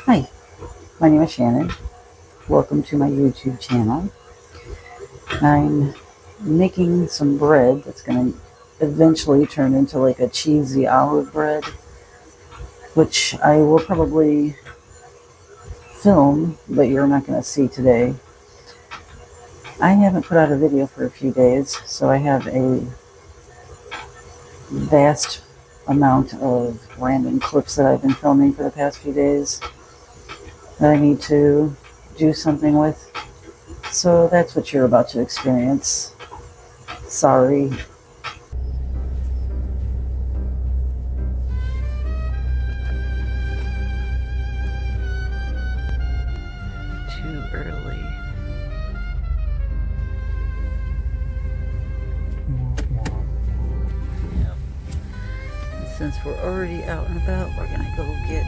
Hi, my name is Shannon. Welcome to my YouTube channel. I'm making some bread that's going to eventually turn into like a cheesy olive bread, which I will probably film, but you're not going to see today. I haven't put out a video for a few days, so I have a vast amount of random clips that I've been filming for the past few days that I need to do something with. So that's what you're about to experience. Sorry. Too early. Yep. And since we're already out and about, we're gonna go get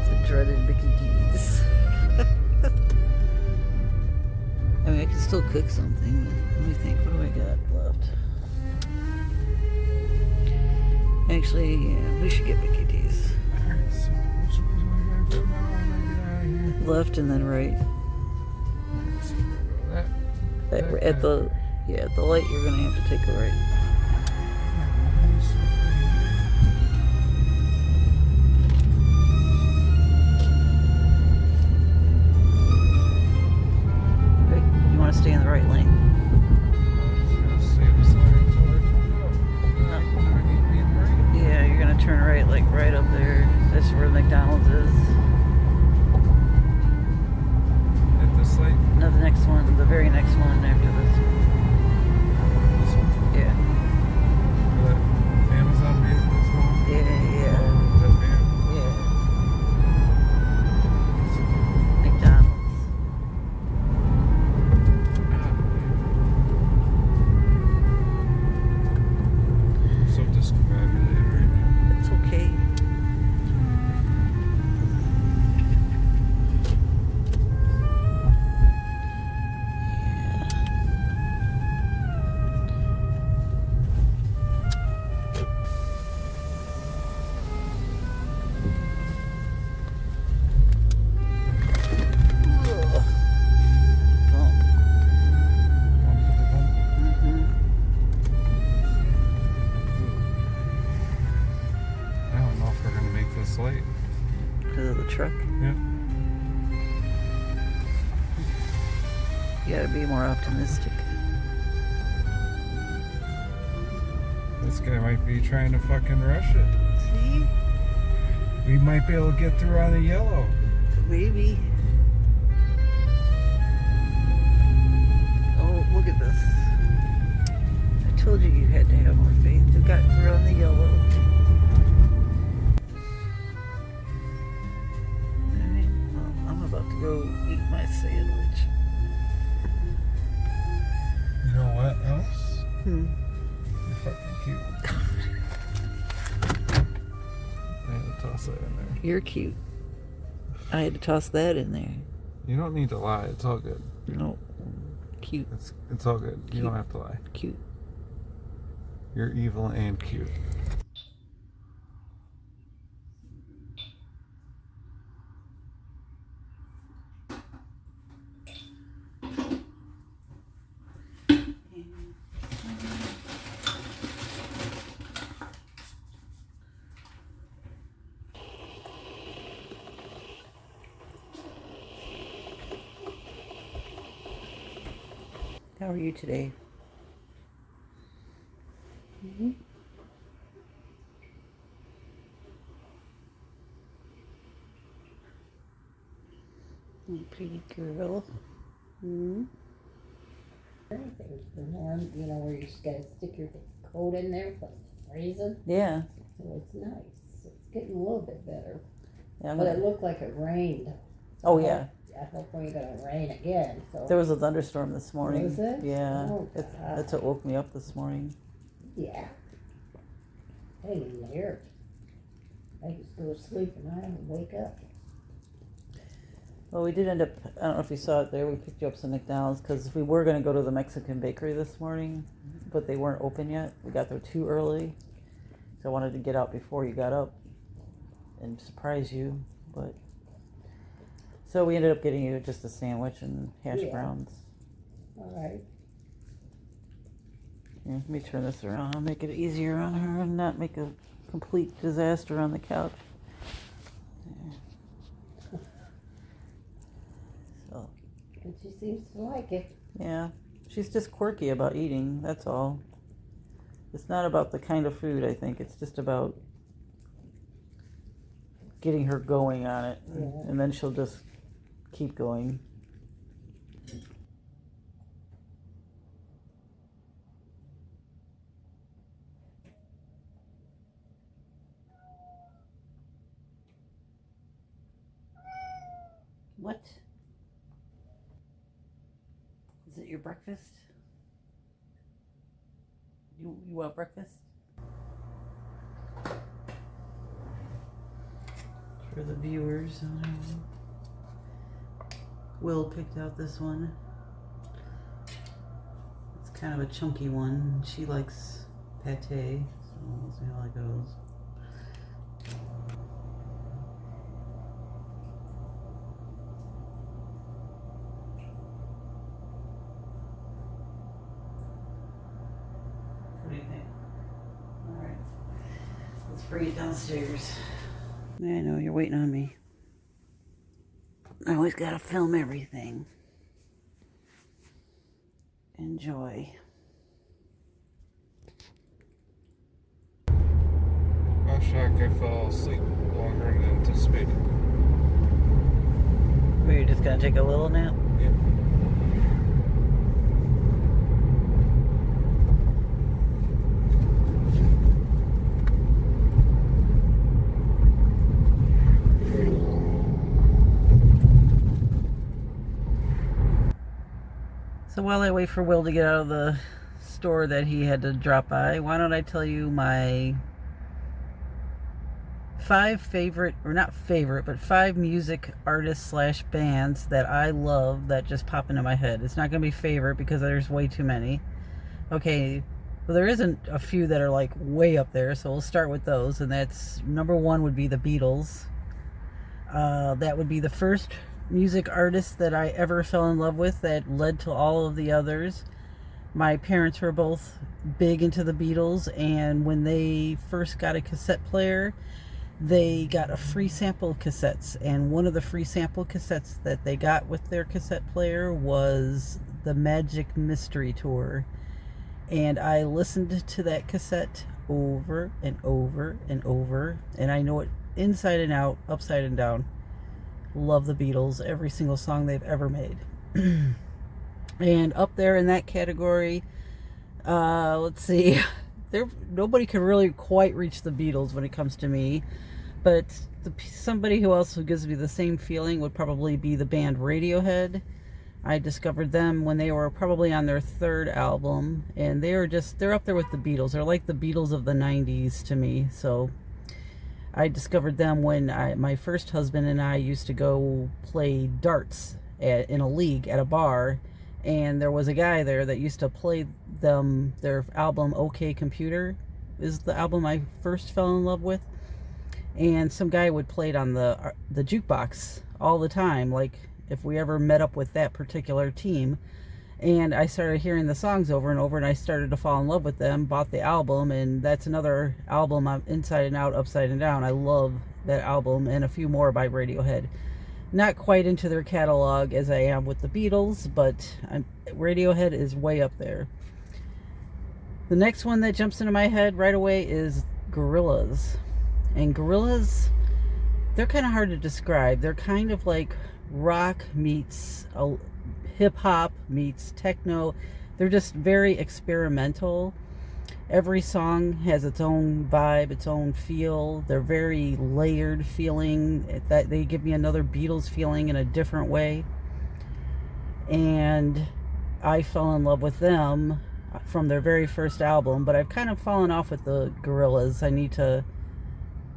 the dreaded Mickey D's. I mean, I can still cook something, but let me think. What do I got left? Actually, yeah, we should get Mickey D's. Alright, so which way do I gotta go now when I get out of here? Left and then right. So we're gonna go At the light, you're gonna have to take a right. You want to stay in the right lane. Yeah, you're gonna turn right, like right up there. That's where McDonald's is. At this light? No, the next one, the very next one after this. This one? Yeah. The Amazon vehicle as well? Yeah. Or that van? Yeah. McDonald's. I'm so discombobulated right now. That's okay. Late. Because of the truck? Yeah. You gotta be more optimistic. This guy might be trying to fucking rush it. See? We might be able to get through on the yellow. Maybe. Oh, look at this. I told you had to have more faith. You got through on the yellow. Go eat my sandwich. You know what else? You're fucking cute. I had to toss that in there. You're cute. I had to toss that in there. You don't need to lie. It's all good. No. Cute. It's all good. Cute. You don't have to lie. Cute. You're evil and cute. How are you today? You pretty girl. Anything warm, you know, where you just gotta stick your coat in there, but it's freezing. Yeah. So it's nice. It's getting a little bit better. Yeah. But it looked like it rained. Oh, yeah. I hope it ain't gonna rain again. So There was a thunderstorm this morning. Was it? Yeah. Oh, That's what woke me up this morning. yeah. I didn't even hear it. I just go to sleep and I don't wake up. Well, we did end up, I don't know if you saw it there, we picked you up some McDonald's because we were going to go to the Mexican bakery this morning, but they weren't open yet. We got there too early, so I wanted to get out before you got up. and surprise you, but so we ended up getting you just a sandwich and hash browns. All right. Here, let me turn this around. I'll make it easier on her and not make a complete disaster on the couch. There. So. And she seems to like it. Yeah, she's just quirky about eating, that's all. It's not about the kind of food, I think. It's just about getting her going on it. Yeah. And then she'll just keep going. What? Is it your breakfast? You want breakfast? For the viewers, Will picked out this one. It's kind of a chunky one. She likes pate, so we'll see how it goes. What do you think? All right, let's bring it downstairs. I know, you're waiting on me. I always gotta film everything. Enjoy. Oh, shock, I fell asleep longer than anticipated. Were you just gonna take a little nap? Yeah. So while I wait for Will to get out of the store that he had to drop by, why don't I tell you my 5 favorite, or not favorite, but 5 music artists slash bands that I love that just pop into my head. It's not going to be favorite because there's way too many. Okay, well, there isn't a few that are like way up there, so we'll start with those. And that's number 1 would be the Beatles. That would be the first music artist that I ever fell in love with that led to all of the others. My parents were both big into the Beatles, and when they first got a cassette player, they got a free sample of cassettes, and one of the free sample cassettes that they got with their cassette player was the Magic Mystery Tour. And I listened to that cassette over and over and over, and I know it inside and out, upside and down. Love the Beatles, every single song they've ever made. And up there in that category, let's see, nobody could really quite reach the Beatles when it comes to me, but somebody who gives me the same feeling would probably be the band Radiohead. I discovered them when they were probably on their 3rd album, and they're up there with the Beatles. They're like the Beatles of the 90s to me. So I discovered them when my first husband and I used to go play darts in a league at a bar, and there was a guy there that used to play them. Their album OK Computer is the album I first fell in love with, and some guy would play it on the jukebox all the time, like if we ever met up with that particular team. And I started hearing the songs over and over, and I started to fall in love with them, bought the album, and that's another album, Inside and Out, Upside and Down. I love that album, and a few more by Radiohead. Not quite into their catalog as I am with the Beatles, but Radiohead is way up there. The next one that jumps into my head right away is Gorillaz. And Gorillaz, they're kind of hard to describe. They're kind of like rock meets hip-hop meets techno. They're just very experimental. Every song has its own vibe, its own feel. They're very layered feeling. That they give me another Beatles feeling in a different way. And I fell in love with them from their very first album, but I've kind of fallen off with the Gorillaz. I need to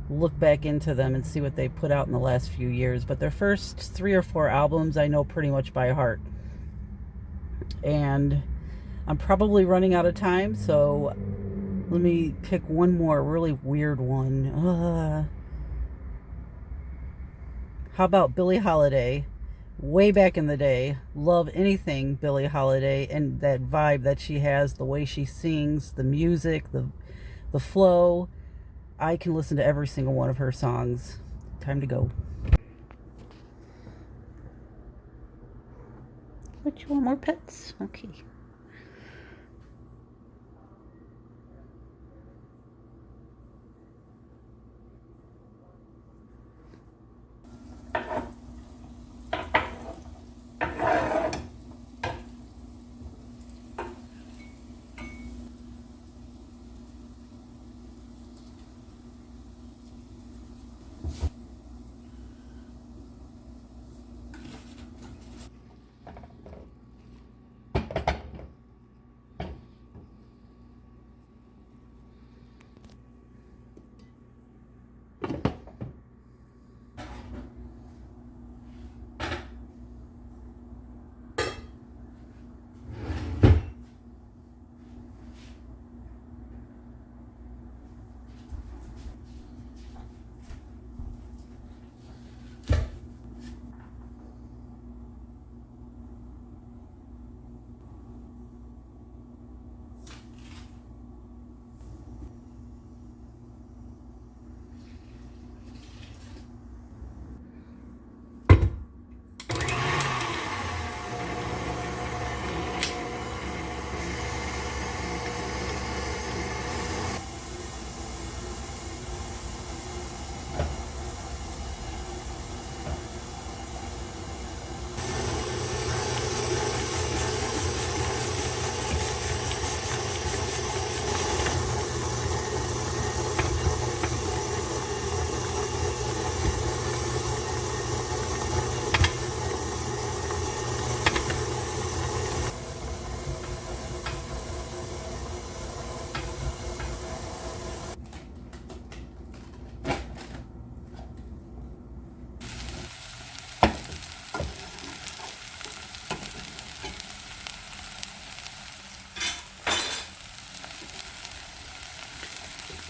look back into them and see what they put out in the last few years. But their first 3 or 4 albums I know pretty much by heart. And I'm probably running out of time, so let me pick one more really weird one. How about Billie Holiday? Way back in the day, love anything Billie Holiday, and that vibe that she has, the way she sings, the music, the flow. I can listen to every single one of her songs. Time to go. What, you want more pets? Okay.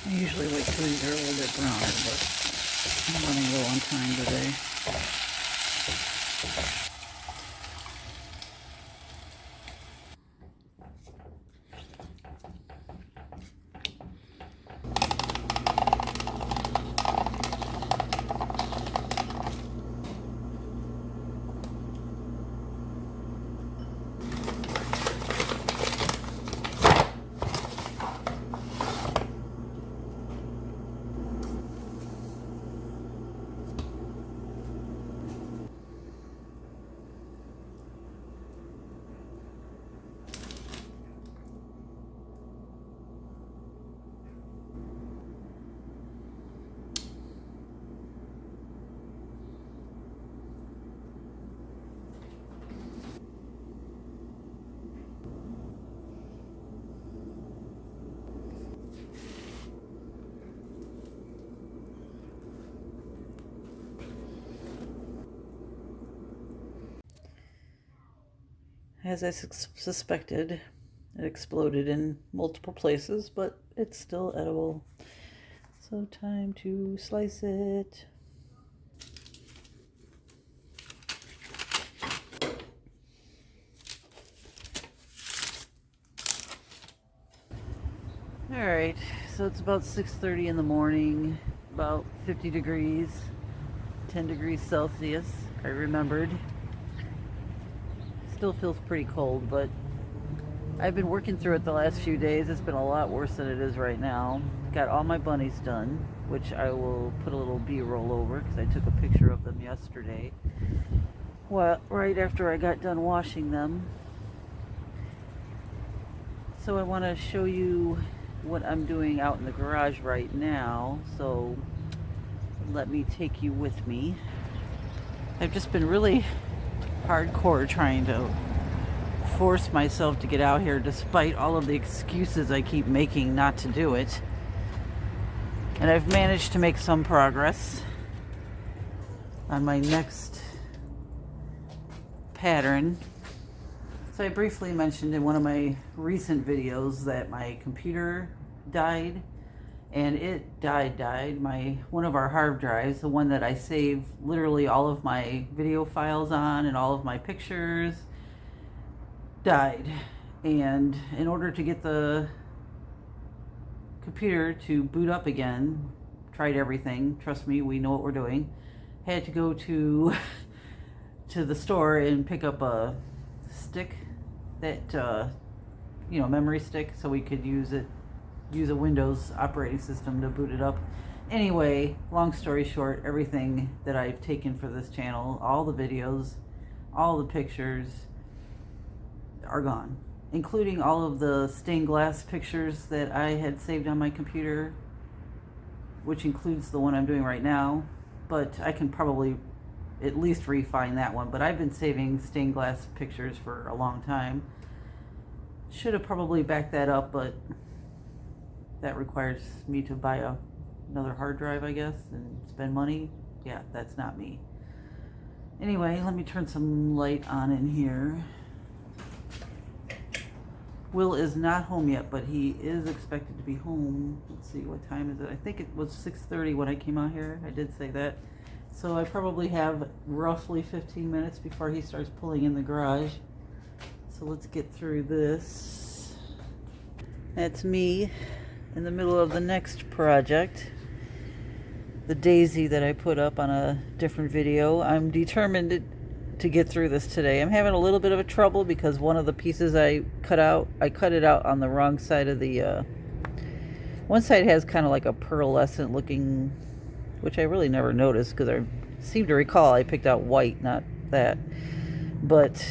I usually wait till these are a little bit browner, but I'm running low on time today. As I suspected, it exploded in multiple places, but it's still edible. So time to slice it. Alright, so it's about 6:30 in the morning, about 50 degrees, 10 degrees Celsius, I remembered. Still feels pretty cold, but I've been working through it the last few days. It's been a lot worse than it is right now. Got all my bunnies done, which I will put a little B-roll over because I took a picture of them yesterday. Well, right after I got done washing them. So I want to show you what I'm doing out in the garage right now. So let me take you with me. I've just been really hardcore trying to force myself to get out here despite all of the excuses I keep making not to do it. And I've managed to make some progress on my next pattern. So I briefly mentioned in one of my recent videos that my computer died and it died. One of our hard drives, the one that I save literally all of my video files on and all of my pictures, died. And in order to get the computer to boot up again, tried everything, trust me, we know what we're doing, had to go to the store and pick up a stick that memory stick, so we could use a Windows operating system to boot it up. Anyway, long story short, everything that I've taken for this channel, all the videos, all the pictures are gone, including all of the stained glass pictures that I had saved on my computer, which includes the one I'm doing right now. But I can probably at least refine that one. But I've been saving stained glass pictures for a long time. Should have probably backed that up, but that requires me to buy another hard drive, I guess, and spend money. Yeah, that's not me. Anyway, let me turn some light on in here. Will is not home yet, but he is expected to be home. Let's see, what time is it? I think it was 6:30 when I came out here. I did say that. So I probably have roughly 15 minutes before he starts pulling in the garage. So let's get through this. That's me in the middle of the next project. The daisy that I put up on a different video. I'm determined to get through this today. I'm having a little bit of a trouble because one of the pieces I cut it out on the wrong side of the one side has kind of like a pearlescent looking, which I really never noticed because I seem to recall I picked out white, not that. But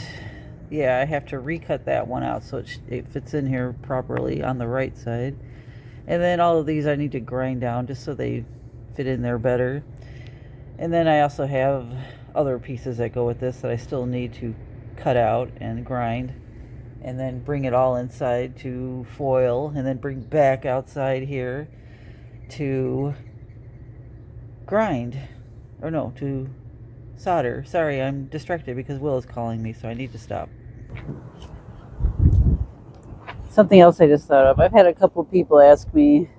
yeah, I have to recut that one out so it fits in here properly on the right side. And then all of these I need to grind down just so they fit in there better. And then I also have other pieces that go with this that I still need to cut out and grind, and then bring it all inside to foil, and then bring back outside here to grind, or no, to solder. Sorry, I'm distracted because Will is calling me, so I need to stop. Something else I just thought of. I've had a couple people ask me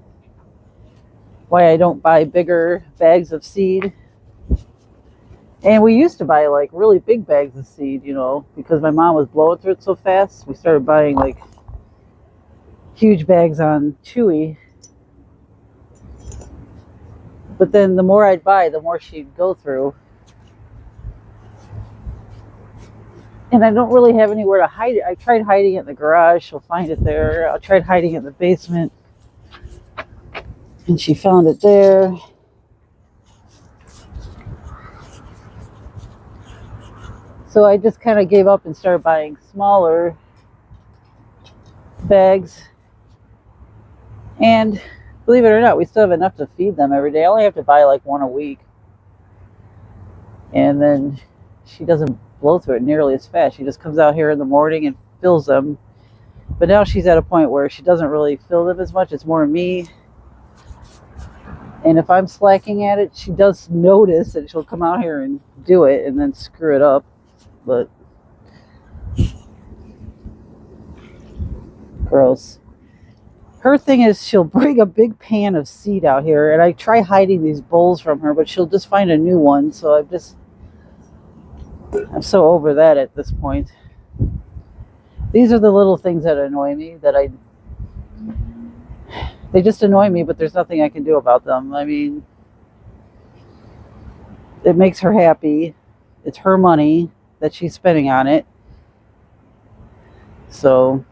why I don't buy bigger bags of seed. And we used to buy like really big bags of seed, because my mom was blowing through it so fast. We started buying like huge bags on Chewy. But then the more I'd buy, the more she'd go through. And I don't really have anywhere to hide it. I tried hiding it in the garage. She'll find it there. I tried hiding it in the basement. And she found it there. So I just kind of gave up and started buying smaller bags. And believe it or not, we still have enough to feed them every day. I only have to buy like one a week. And then she doesn't blow through it nearly as fast. She just comes out here in the morning and fills them. But now she's at a point where she doesn't really fill them as much. It's more me. And if I'm slacking at it, she does notice and she'll come out here and do it and then screw it up. But gross. Her thing is she'll bring a big pan of seed out here, and I try hiding these bowls from her, but she'll just find a new one. So I'm so over that at this point. These are the little things that annoy me, they just annoy me, but there's nothing I can do about them. I mean, it makes her happy. It's her money that she's spending on it. So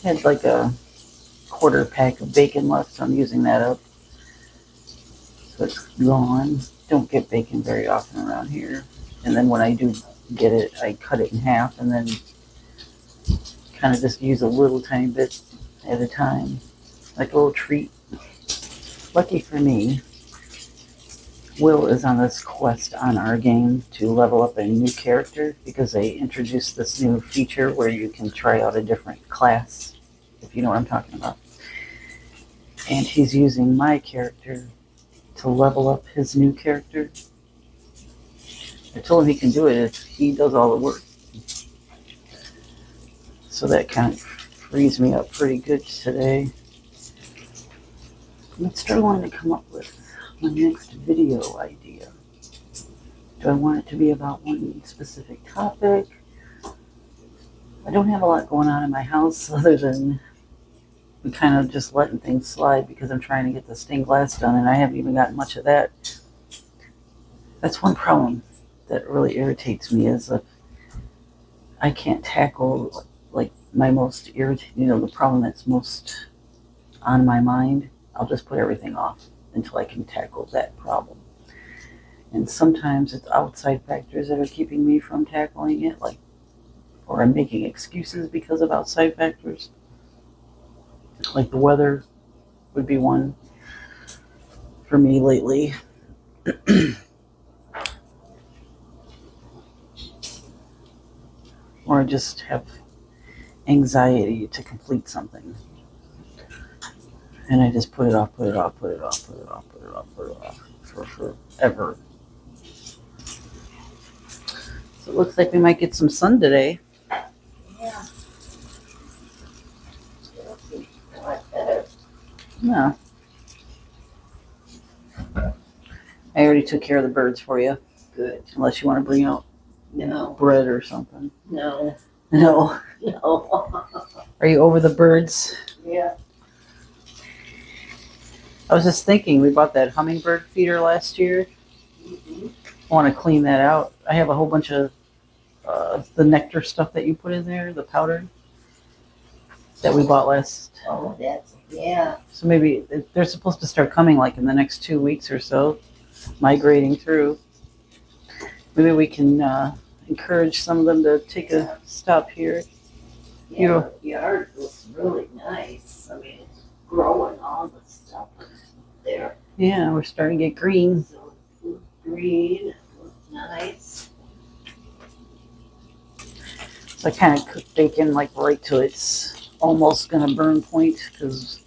I had like a quarter pack of bacon left, so I'm using that up. So it's gone. Don't get bacon very often around here. And then when I do get it, I cut it in half and then kind of just use a little tiny bit at a time, like a little treat. Lucky for me, Will is on this quest on our game to level up a new character because they introduced this new feature where you can try out a different class, if you know what I'm talking about. And he's using my character to level up his new character. I told him he can do it if he does all the work. So that kind of frees me up pretty good today. I'm struggling to come up with my next video idea. Do I want it to be about one specific topic? I don't have a lot going on in my house other than we kind of just letting things slide because I'm trying to get the stained glass done, and I haven't even gotten much of that. That's one problem that really irritates me is that I can't tackle like my most the problem that's most on my mind. I'll just put everything off until I can tackle that problem. And sometimes it's outside factors that are keeping me from tackling it, or I'm making excuses because of outside factors. Like the weather would be one for me lately. Or I just have anxiety to complete something. And I just put it off for forever. So it looks like we might get some sun today. Yeah. Yeah. I already took care of the birds for you. Good. Unless you want to bring out No. bread or something. No. No. No. Are you over the birds? Yeah. I was just thinking, we bought that hummingbird feeder last year. Mm-hmm. I want to clean that out. I have a whole bunch of the nectar stuff that you put in there, the powder that we bought last. Oh, yeah. So maybe they're supposed to start coming like in the next 2 weeks or so, migrating through. Maybe we can encourage some of them to take a stop here. Yeah, the yard looks really nice. I mean, it's growing all the stuff there. Yeah, we're starting to get green. So it looks green, it looks nice. So I kind of cook bacon like right till it's almost gonna burn point, because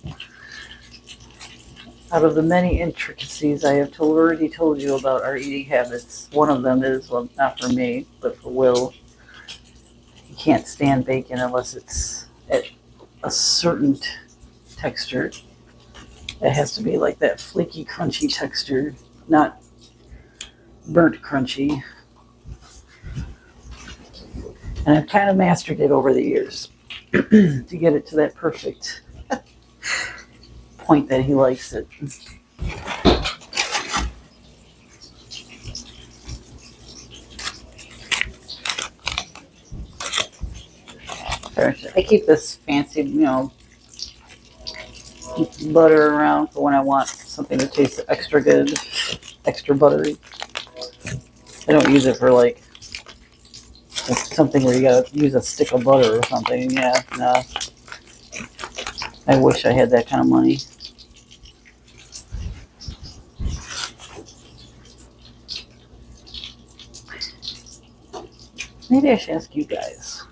out of the many intricacies I have already told you about our eating habits, one of them is, well, not for me, but for Will. He can't stand bacon unless it's at a certain texture. It has to be like that flaky, crunchy texture, not burnt crunchy. And I've kind of mastered it over the years to get it to that perfect point that he likes it. I keep this fancy, butter around for when I want something to taste extra good, extra buttery. I don't use it for like something where you gotta use a stick of butter or something. Yeah, no. I wish I had that kind of money. Maybe I should ask you guys.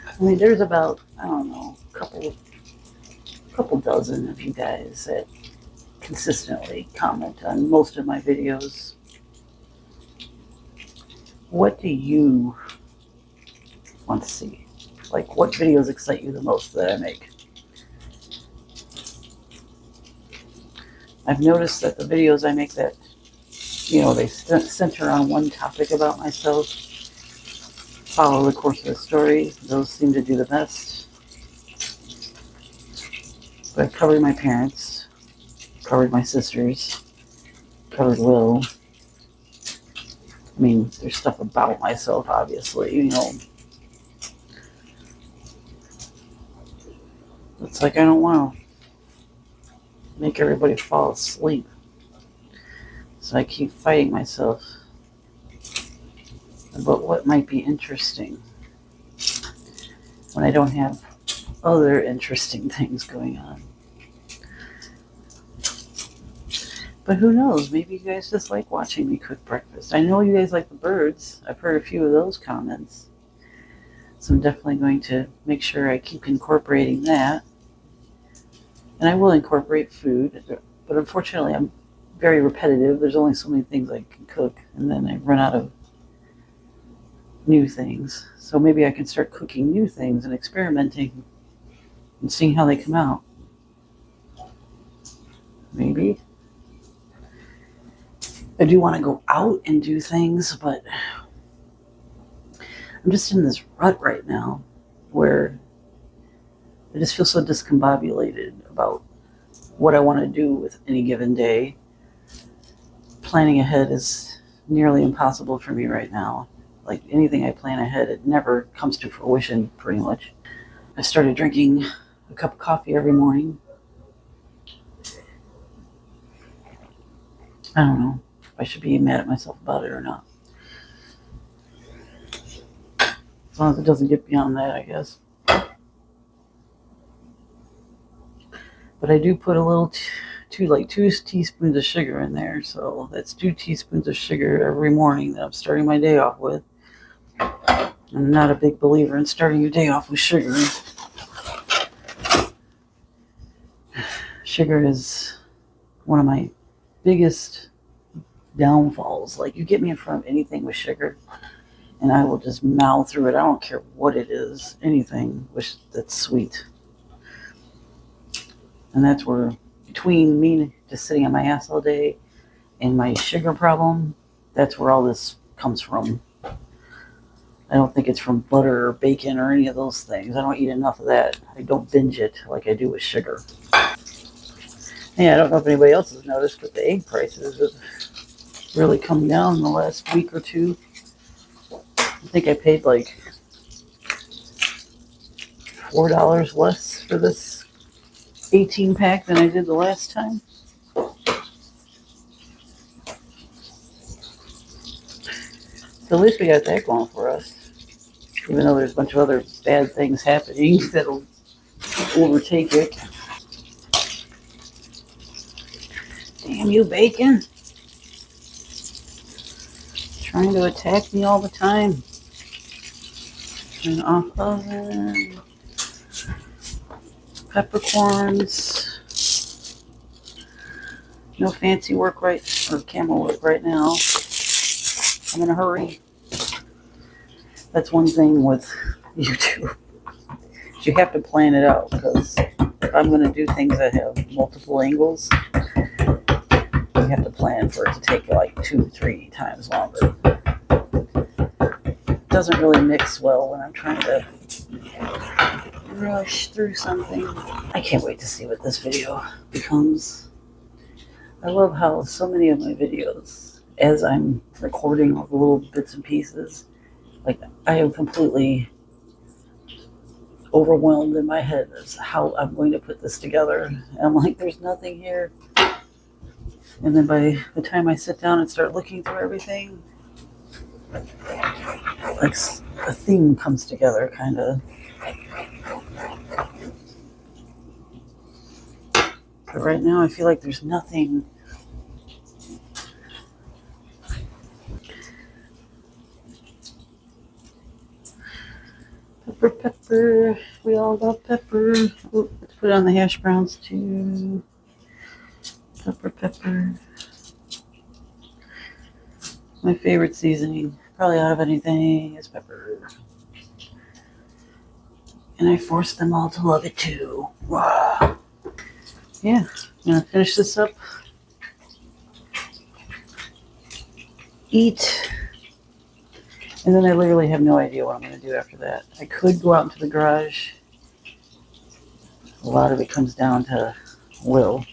I mean, there's about, I don't know, a couple dozen of you guys that consistently comment on most of my videos. What do you want to see? Like, what videos excite you the most that I make? I've noticed that the videos I make that, they center on one topic about myself, follow the course of the story, those seem to do the best. But I've covered my parents, covered my sisters, covered Will. I mean, there's stuff about myself, obviously, It's like I don't want to make everybody fall asleep. So I keep fighting myself about what might be interesting when I don't have other interesting things going on. But who knows? Maybe you guys just like watching me cook breakfast. I know you guys like the birds. I've heard a few of those comments. So I'm definitely going to make sure I keep incorporating that. And I will incorporate food, but unfortunately I'm very repetitive. There's only so many things I can cook, and then I run out of new things. So maybe I can start cooking new things and experimenting and seeing how they come out. Maybe. I do want to go out and do things, but I'm just in this rut right now where I just feel so discombobulated about what I want to do with any given day. Planning ahead is nearly impossible for me right now. Like anything I plan ahead, it never comes to fruition pretty much. I started drinking a cup of coffee every morning. I don't know if I should be mad at myself about it or not. As long as it doesn't get beyond that, I guess. But I do put a little, 2 teaspoons of sugar in there. So that's 2 teaspoons of sugar every morning that I'm starting my day off with. I'm not a big believer in starting your day off with sugar. Sugar is one of my biggest downfalls. Like, you get me in front of anything with sugar, and I will just mouth through it. I don't care what it is, anything that's sweet. And that's where, between me just sitting on my ass all day and my sugar problem, that's where all this comes from. I don't think it's from butter or bacon or any of those things. I don't eat enough of that. I don't binge it like I do with sugar. Yeah, I don't know if anybody else has noticed, but the egg prices have really come down in the last week or two. I think I paid like $4 less for this 18 pack than I did the last time. So at least we got that going for us. Even though there's a bunch of other bad things happening that'll overtake it. Damn you, bacon. Trying to attack me all the time. Turn off oven. Peppercorns. No fancy work or camera work right now. I'm in a hurry. That's one thing with YouTube. You have to plan it out, because if I'm going to do things that have multiple angles, you have to plan for it to take like 2-3 times longer. It doesn't really mix well when I'm trying to rush through something. I can't wait to see what this video becomes. I love how so many of my videos, as I'm recording all the little bits and pieces, like I am completely overwhelmed in my head as how I'm going to put this together. And I'm like, there's nothing here. And then by the time I sit down and start looking through everything, like a theme comes together, kind of. But right now I feel like there's nothing. Pepper. We all love pepper. Ooh, let's put it on the hash browns too. Pepper. My favorite seasoning, probably out of anything, is pepper. And I forced them all to love it too. Wow. Yeah, I'm gonna finish this up. Eat. And then I literally have no idea what I'm going to do after that. I could go out into the garage. A lot of it comes down to Will,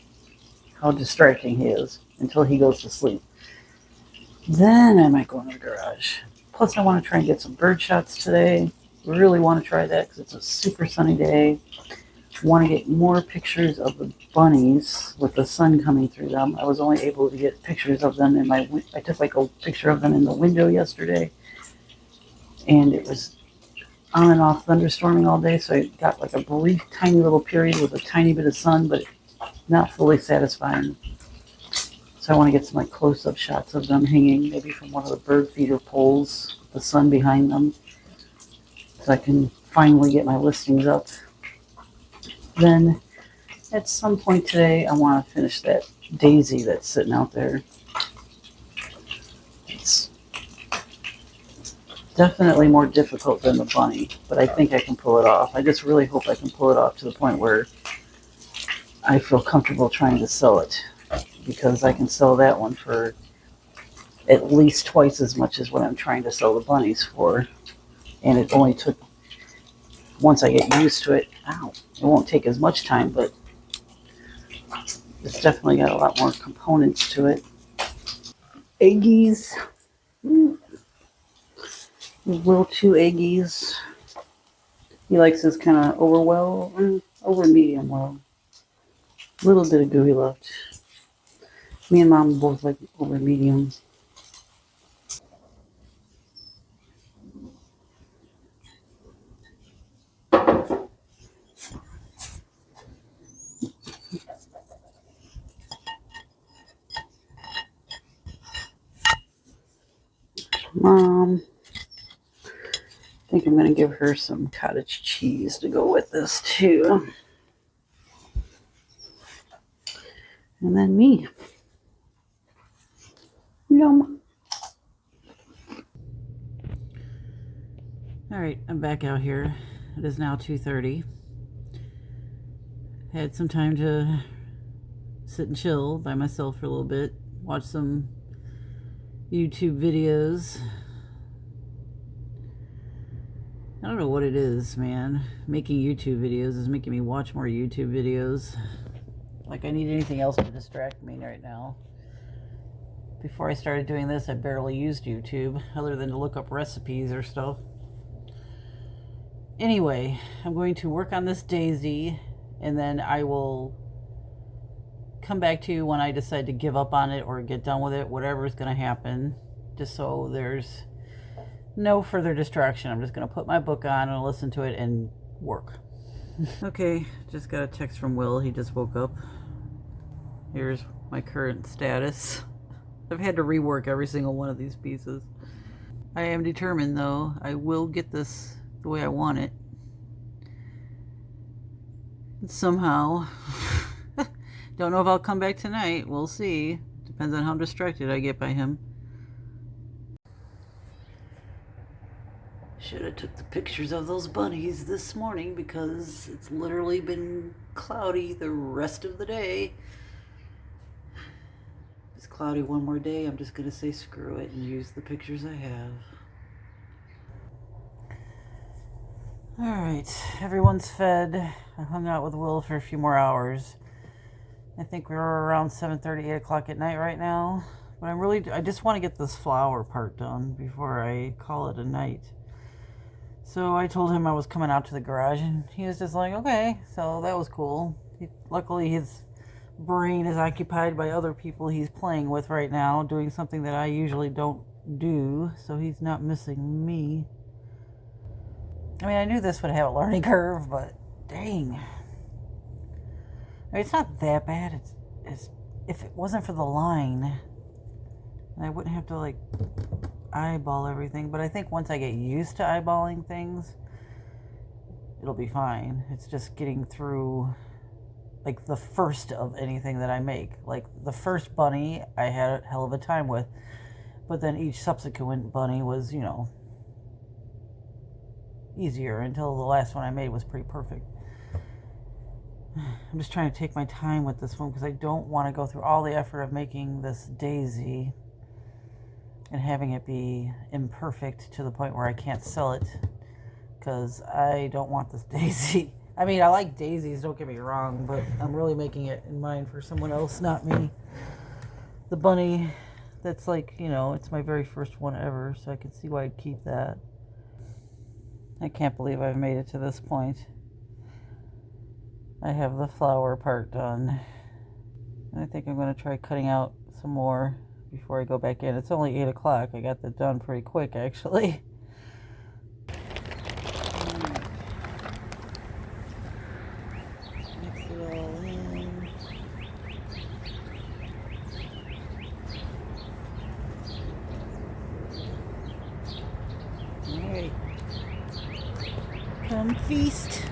how distracting he is until he goes to sleep. Then I might go into the garage. Plus, I want to try and get some bird shots today. Really want to try that because it's a super sunny day. Want to get more pictures of the bunnies with the sun coming through them. I was only able to get pictures of them I took like a picture of them in the window yesterday. And it was on and off thunderstorming all day, so I got like a brief, tiny little period with a tiny bit of sun, but not fully satisfying. So I want to get some like close-up shots of them hanging, maybe from one of the bird feeder poles, with the sun behind them, so I can finally get my listings up. Then, at some point today, I want to finish that daisy that's sitting out there. It's definitely more difficult than the bunny, but I think I can pull it off. I just really hope I can pull it off to the point where I feel comfortable trying to sell it, because I can sell that one for at least twice as much as what I'm trying to sell the bunnies for. And it only took, once I get used to it, it won't take as much time, but it's definitely got a lot more components to it. Eggies. A little too eggies. He likes his kind of over medium well. A little bit of gooey left. Me and Mom both like over medium. Mom, I think I'm going to give her some cottage cheese to go with this too. And then me. Yum. All right, I'm back out here. It is now 2:30. Had some time to sit and chill by myself for a little bit, watch some YouTube videos. I don't know what it is, man. Making YouTube videos is making me watch more YouTube videos. Like I need anything else to distract me right now. Before I started doing this, I barely used YouTube, other than to look up recipes or stuff. Anyway, I'm going to work on this daisy, and then I will come back to you when I decide to give up on it or get done with it, whatever is going to happen, just so there's no further distraction. I'm just going to put my book on and listen to it and work. Okay, just got a text from Will. He just woke up. Here's my current status. I've had to rework every single one of these pieces. I am determined, though. I will get this the way I want it. Somehow. Don't know if I'll come back tonight. We'll see. Depends on how distracted I get by him. Should have took the pictures of those bunnies this morning because it's literally been cloudy the rest of the day. If it's cloudy one more day, I'm just going to say screw it and use the pictures I have. Alright, everyone's fed. I hung out with Will for a few more hours. I think we're around 7:30, 8 o'clock at night right now. But I just want to get this flower part done before I call it a night. So I told him I was coming out to the garage, and he was just like, okay. So that was cool. Luckily, his brain is occupied by other people he's playing with right now, doing something that I usually don't do, so he's not missing me. I mean, I knew this would have a learning curve, but dang. I mean, it's not that bad. It's if it wasn't for the line, I wouldn't have to, like, eyeball everything. But I think once I get used to eyeballing things, it'll be fine. It's just getting through, like, the first of anything that I make. Like, the first bunny I had a hell of a time with, but then each subsequent bunny was, easier until the last one I made was pretty perfect. I'm just trying to take my time with this one because I don't want to go through all the effort of making this daisy and having it be imperfect to the point where I can't sell it, because I don't want this daisy. I mean, I like daisies, don't get me wrong, but I'm really making it in mind for someone else, not me. The bunny, that's like, it's my very first one ever, so I can see why I'd keep that. I can't believe I've made it to this point. I have the flower part done. I think I'm going to try cutting out some more before I go back in. It's only 8 o'clock. I got that done pretty quick, actually. Mix it all in. All right. Come feast.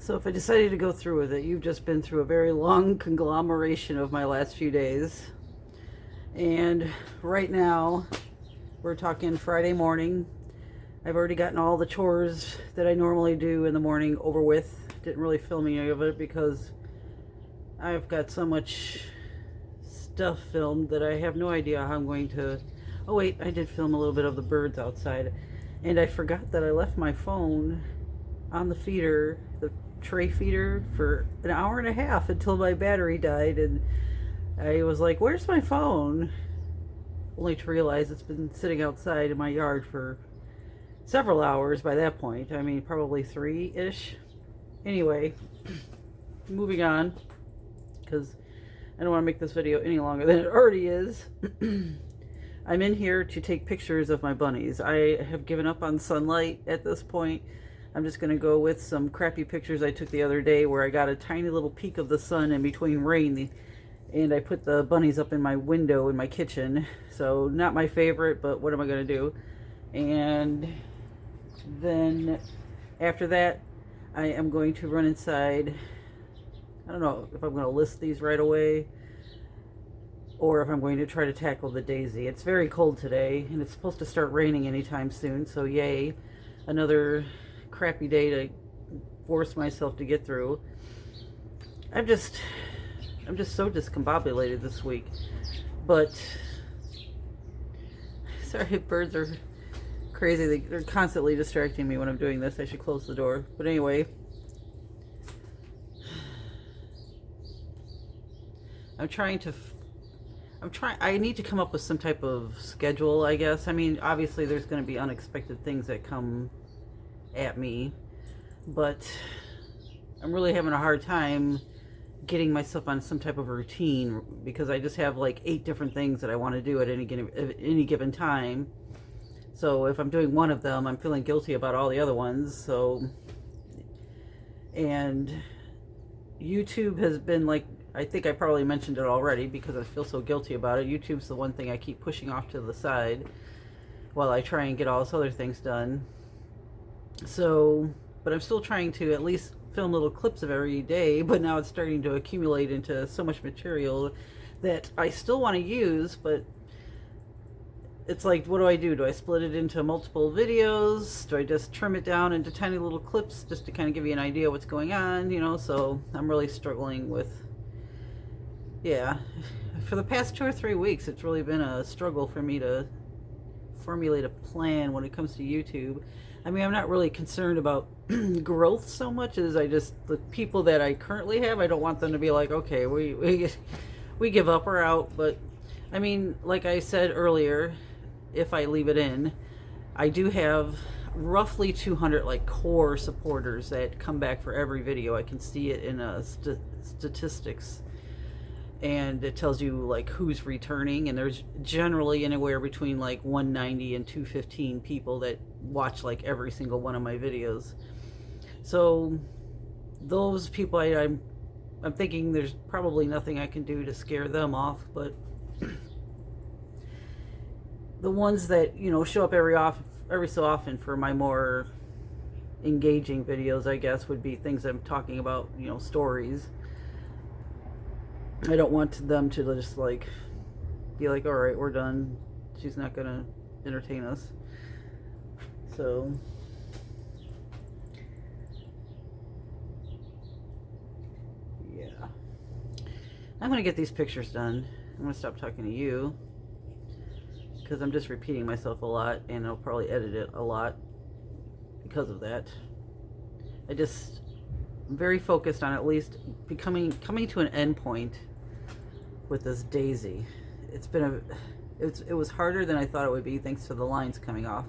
So if I decided to go through with it, you've just been through a very long conglomeration of my last few days. And right now, we're talking Friday morning. I've already gotten all the chores that I normally do in the morning over with. Didn't really film any of it because I've got so much stuff filmed that I have no idea how I'm going to... Oh wait, I did film a little bit of the birds outside. And I forgot that I left my phone on the feeder, the tray feeder, for an hour and a half until my battery died. And I was like, where's my phone? Only to realize it's been sitting outside in my yard for several hours by that point. I mean, probably 3-ish. Anyway, moving on, because I don't want to make this video any longer than it already is. I'm in here to take pictures of my bunnies. I have given up on sunlight at this point. I'm just going to go with some crappy pictures I took the other day where I got a tiny little peek of the sun in between rain, and I put the bunnies up in my window in my kitchen. So not my favorite, but what am I going to do? And then after that, I am going to run inside. I don't know if I'm going to list these right away or if I'm going to try to tackle the daisy. It's very cold today, and it's supposed to start raining anytime soon, so yay. Another crappy day to force myself to get through. I'm just so discombobulated this week. But, sorry, birds are crazy. They're constantly distracting me when I'm doing this. I should close the door. But anyway, I need to come up with some type of schedule, I guess. I mean, obviously there's going to be unexpected things that come at me, but I'm really having a hard time getting myself on some type of routine because I just have like 8 different things that I want to do at any given time. So if I'm doing one of them, I'm feeling guilty about all the other ones. So, and YouTube has been like, I think I probably mentioned it already because I feel so guilty about it. YouTube's the one thing I keep pushing off to the side while I try and get all this other things done. So, but I'm still trying to at least film little clips of every day, but now it's starting to accumulate into so much material that I still want to use, but it's like, what do? Do I split it into multiple videos? Do I just trim it down into tiny little clips just to kind of give you an idea what's going on, you know? So I'm really struggling with, yeah, for the past 2 or 3 weeks, it's really been a struggle for me to formulate a plan when it comes to YouTube. I mean, I'm not really concerned about growth so much as the people that I currently have, I don't want them to be like, okay, we give up or out. But I mean, like I said earlier, if I leave it in, I do have roughly 200 like core supporters that come back for every video. I can see it in statistics, and it tells you like who's returning, and there's generally anywhere between like 190 and 215 people that watch like every single one of my videos. So those people, I'm thinking there's probably nothing I can do to scare them off, but the ones that, you know, show up every so often for my more engaging videos, I guess, would be things I'm talking about, you know, stories. I don't want them to just like be like, all right, we're done. She's not gonna entertain us. So yeah, I'm gonna get these pictures done. I'm gonna stop talking to you because I'm just repeating myself a lot, and I'll probably edit it a lot because of that. I'm very focused on at least coming to an end point with this daisy. It was harder than I thought it would be, thanks to the lines coming off.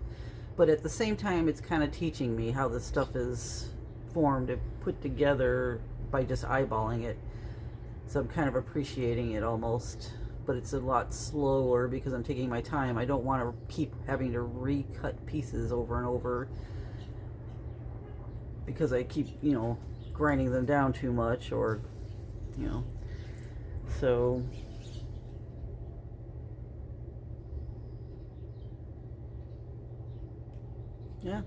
But at the same time, it's kind of teaching me how this stuff is formed and put together by just eyeballing it. So I'm kind of appreciating it almost, but it's a lot slower because I'm taking my time. I don't want to keep having to recut pieces over and over because I keep, you know, grinding them down too much, or, you know, so yeah.